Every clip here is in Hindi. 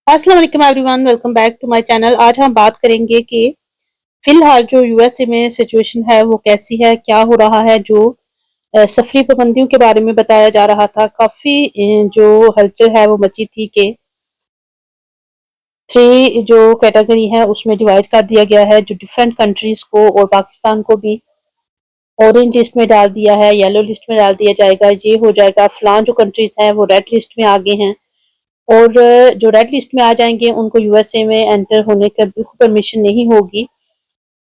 अस्सलाम वालेकुम everyone, welcome back to my channel. आज हम बात करेंगे कि फिलहाल जो यूएसए में सिचुएशन है वो कैसी है, क्या हो रहा है। जो सफरी पाबंदियों के बारे में बताया जा रहा था, काफ़ी जो हलचल है वो मची थी कि थ्री जो कैटेगरी है उसमें डिवाइड कर दिया गया है, जो डिफरेंट कंट्रीज को और पाकिस्तान को भी ऑरेंज लिस्ट में डाल दिया है, येलो लिस्ट में डाल दिया जाएगा। ये हो जाएगा, फलां जो कंट्रीज हैं वो रेड लिस्ट में आगे हैं और जो रेड लिस्ट में आ जाएंगे उनको यूएसए में एंटर होने का बिल्कुल परमिशन नहीं होगी।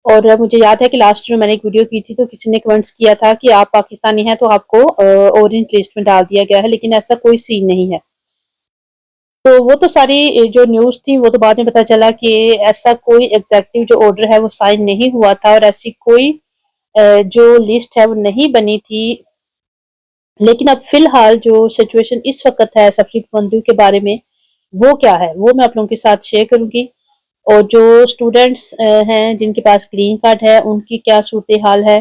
और मुझे याद है कि लास्ट में मैंने एक वीडियो की थी तो किसी ने कमेंट्स किया था कि आप पाकिस्तानी हैं तो आपको ऑरेंज लिस्ट में डाल दिया गया है, लेकिन ऐसा कोई सीन नहीं है। तो वो तो सारी जो न्यूज़ थी वो तो बाद में पता चला कि ऐसा कोई एग्जेक्टिव जो ऑर्डर है वो साइन नहीं हुआ था और ऐसी कोई जो लिस्ट है वो नहीं बनी थी। लेकिन अब फिलहाल जो सिचुएशन इस वक्त है सफरी पाबंदियों के बारे में, वो क्या है वो मैं आप लोगों के साथ शेयर करूंगी। और जो स्टूडेंट्स हैं जिनके पास ग्रीन कार्ड है उनकी क्या सूरत हाल है,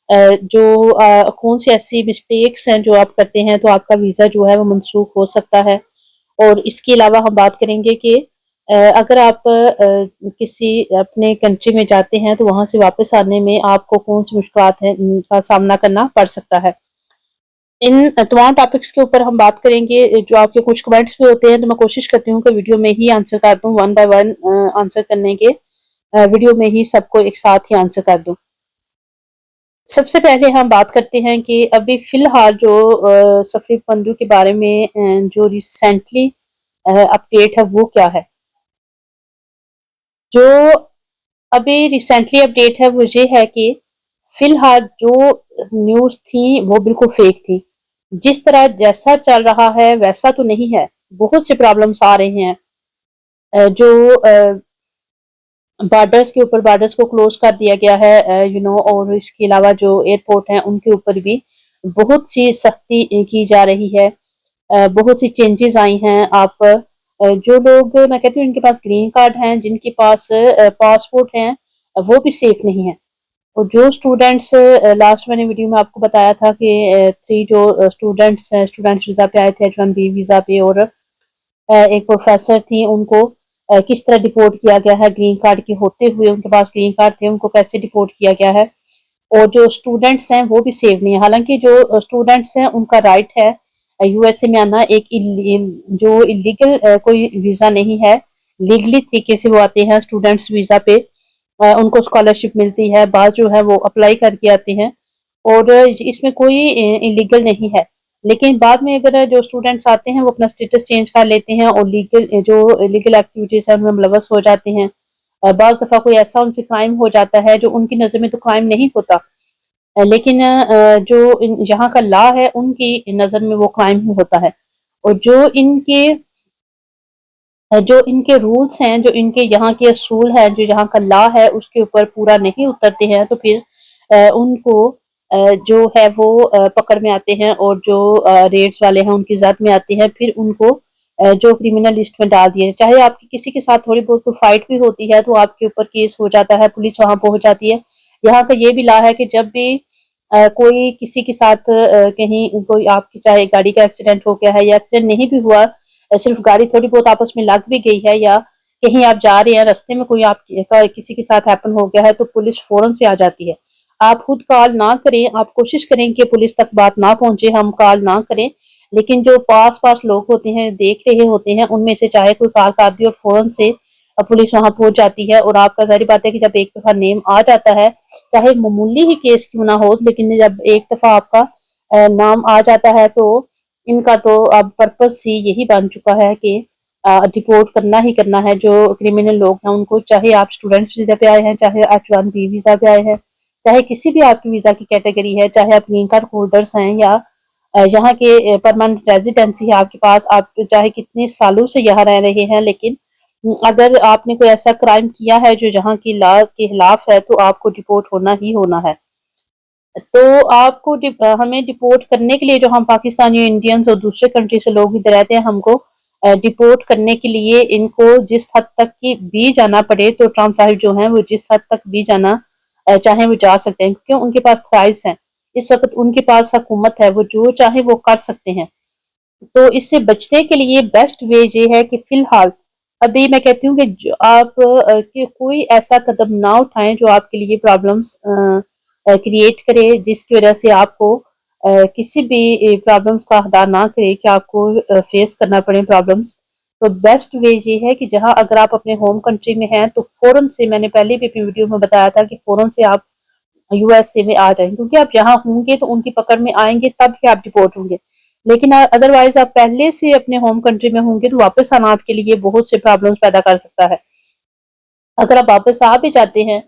जो कौन सी ऐसी मिस्टेक्स हैं जो आप करते हैं तो आपका वीज़ा जो है वो मनसूख हो सकता है। और इसके अलावा हम बात करेंगे कि अगर आप किसी अपने कंट्री में जाते हैं तो वहाँ से वापस आने में आपको कौन सी मुश्किलात हैं का सामना करना पड़ सकता है। इन तमाम टॉपिक्स के ऊपर हम बात करेंगे। जो आपके कुछ कमेंट्स भी होते हैं तो मैं कोशिश करती हूँ कि वीडियो में ही आंसर कर दूँ, वन बाय वन आंसर करने के वीडियो में ही सबको एक साथ ही आंसर कर दूँ। सबसे पहले हम बात करते हैं कि अभी फ़िलहाल जो सफ़री पाबंदियों के बारे में जो रिसेंटली अपडेट है वो क्या है। जो अभी रिसेंटली अपडेट है वो ये है कि फ़िलहाल जो न्यूज़ थी वो बिल्कुल फ़ेक थी। जिस तरह जैसा चल रहा है वैसा तो नहीं है, बहुत से प्रॉब्लम्स आ रहे हैं। जो बॉर्डर्स के ऊपर बॉर्डर्स को क्लोज कर दिया गया है, और इसके अलावा जो एयरपोर्ट हैं उनके ऊपर भी बहुत सी सख्ती की जा रही है। बहुत सी चेंजेस आई हैं। आप जो लोग मैं कहती हूँ इनके पास ग्रीन कार्ड हैं, जिनके पास पासपोर्ट हैं, वो भी सेफ नहीं है। और जो स्टूडेंट्स लास्ट मैंने वीडियो में आपको बताया था कि थ्री जो स्टूडेंट्स हैं स्टूडेंट्स वीज़ा पे आए थे, H1B वीज़ा पे, और एक प्रोफेसर थी उनको किस तरह डिपोर्ट किया गया है ग्रीन कार्ड के होते हुए, उनके पास ग्रीन कार्ड थे उनको कैसे डिपोर्ट किया गया है। और जो स्टूडेंट्स हैं वो भी सेव नहीं है। हालांकि जो स्टूडेंट्स हैं उनका राइट है यूएसए में आना, एक जो इलीगल कोई वीज़ा नहीं है, लीगली तरीके से वो आते हैं स्टूडेंट्स वीज़ा पे। उनको स्कॉलरशिप मिलती है, बाद जो है वो अप्लाई करके आते हैं और इसमें कोई इलीगल नहीं है। लेकिन बाद में अगर जो स्टूडेंट्स आते हैं वो अपना स्टेटस चेंज कर लेते हैं और लीगल जो लीगल एक्टिविटीज़ है उनमें मुलवस हो जाते हैं। बाज़ दफ़ा कोई ऐसा उनसे क्राइम हो जाता है जो उनकी नज़र में तो क्राइम नहीं होता, लेकिन जो यहाँ का लॉ है उनकी नज़र में वो क्राइम ही होता है। और जो इनके रूल्स हैं, जो इनके यहाँ के असूल हैं, जो यहाँ का लॉ है उसके ऊपर पूरा नहीं उतरते हैं तो फिर उनको जो है वो पकड़ में आते हैं और जो रेड्स वाले हैं उनकी ज़द में आते हैं, फिर उनको जो क्रिमिनल लिस्ट में डाल दिए। चाहे आपकी किसी के साथ थोड़ी बहुत कोई फाइट भी होती है तो आपके ऊपर केस हो जाता है, पुलिस वहाँ पहुँच जाती है। यहाँ का ये भी लॉ है कि जब भी कोई किसी के साथ कहीं कोई आपकी चाहे गाड़ी का एक्सीडेंट हो गया है या एक्सीडेंट नहीं भी हुआ, सिर्फ गाड़ी थोड़ी बहुत आपस में लग भी गई है या कहीं आप जा रहे हैं रास्ते में कोई आप किसी के साथ हैपन हो गया है तो पुलिस फौरन से आ जाती है। आप खुद कॉल ना करें, आप कोशिश करें कि पुलिस तक बात ना पहुंचे, हम कॉल ना करें, लेकिन जो पास लोग होते हैं देख रहे होते हैं उनमें से चाहे कोई कॉल कर दी और फौरन से पुलिस वहां पहुंच जाती है। और आपका जाहिर बात है कि जब एक दफा नेम आ जाता है, चाहे मामूली ही केस क्यों ना हो, लेकिन जब एक दफा आपका नाम आ जाता है तो इनका तो अब पर्पस ही यही बन चुका है कि डिपोर्ट करना ही करना है। जो क्रिमिनल लोग हैं उनको, चाहे आप स्टूडेंट्स वीज़ा पे आए हैं, चाहे H1B वीज़ा पे आए हैं, चाहे किसी भी आपकी वीज़ा की कैटेगरी है, चाहे आप ग्रीन कार्ड होल्डर्स हैं या यहाँ के परमानेंट रेजिडेंसी है आपके पास, आप चाहे कितने सालों से यहाँ रह रहे हैं, लेकिन अगर आपने कोई ऐसा क्राइम किया है जो यहाँ की लॉ के खिलाफ है तो आपको डिपोर्ट होना ही होना है। तो आपको हमें डिपोर्ट करने के लिए, जो हम पाकिस्तानी इंडियंस और दूसरे कंट्री से लोग इधर रहते हैं, हमको डिपोर्ट करने के लिए इनको जिस हद तक की भी जाना पड़े तो ट्रम्प साहिब जो हैं वो जिस हद तक भी जाना चाहे वो जा सकते हैं, क्योंकि उनके पास थ्राइस हैं। इस वक्त उनके पास हुकूमत है, वो जो चाहे वो कर सकते हैं। तो इससे बचने के लिए बेस्ट वे ये है कि फिलहाल जो सफरी पाबंदियों के बारे में जो न्यूज़ थी वो बिल्कुल फेक थी। जिस तरह जैसा चल रहा है वैसा तो नहीं है, बहुत से प्रॉब्लम्स आ रहे हैं। तो इससे बचने के लिए बेस्ट वे ये है कि फिलहाल अभी मैं कहती हूँ कि आप कि कोई ऐसा कदम ना उठाएं जो आपके लिए प्रॉब्लम्स क्रिएट करे, जिसकी वजह से आपको किसी भी प्रॉब्लम्स का अदा ना करे कि आपको फेस करना पड़े प्रॉब्लम्स। तो बेस्ट वे ये है कि जहां अगर आप अपने होम कंट्री में हैं तो फौरन से, मैंने पहले भी अपनी वीडियो में बताया था कि फौरन से आप यूएसए में आ जाएं, क्योंकि आप यहाँ होंगे तो उनकी पकड़ में आएंगे तब ही आप डिपोर्ट होंगे। लेकिन अदरवाइज आप पहले से अपने होम कंट्री में होंगे तो वापस आना आपके लिए बहुत से प्रॉब्लम्स पैदा कर सकता है। अगर आप वापस आ भी जाते हैं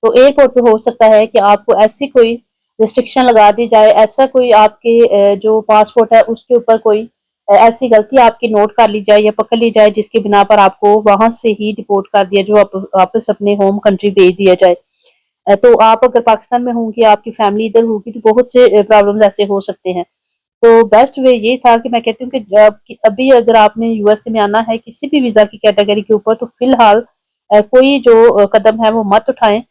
तो एयरपोर्ट पे हो सकता है कि आपको ऐसी कोई रिस्ट्रिक्शन लगा दी जाए, ऐसा कोई आपके जो पासपोर्ट है उसके ऊपर कोई ऐसी गलती आपकी नोट कर ली जाए या पकड़ ली जाए जिसके बिना पर आपको वहां से ही डिपोर्ट कर दिया, जो वापस अपने होम कंट्री भेज दिया जाए। तो आप अगर पाकिस्तान में होंगी, आपकी फैमिली इधर होगी, तो बहुत से प्रॉब्लम्स ऐसे हो सकते हैं। तो बेस्ट वे ये था कि मैं कहती हूँ कि अभी अगर आपने यूएसए में आना है किसी भी वीजा की कैटेगरी के ऊपर, तो फिलहाल कोई जो कदम है वो मत उठाएं।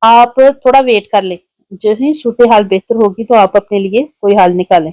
आप थोड़ा वेट कर लें, जो ही सूरत हाल बेहतर होगी तो आप अपने लिए कोई हाल निकालें।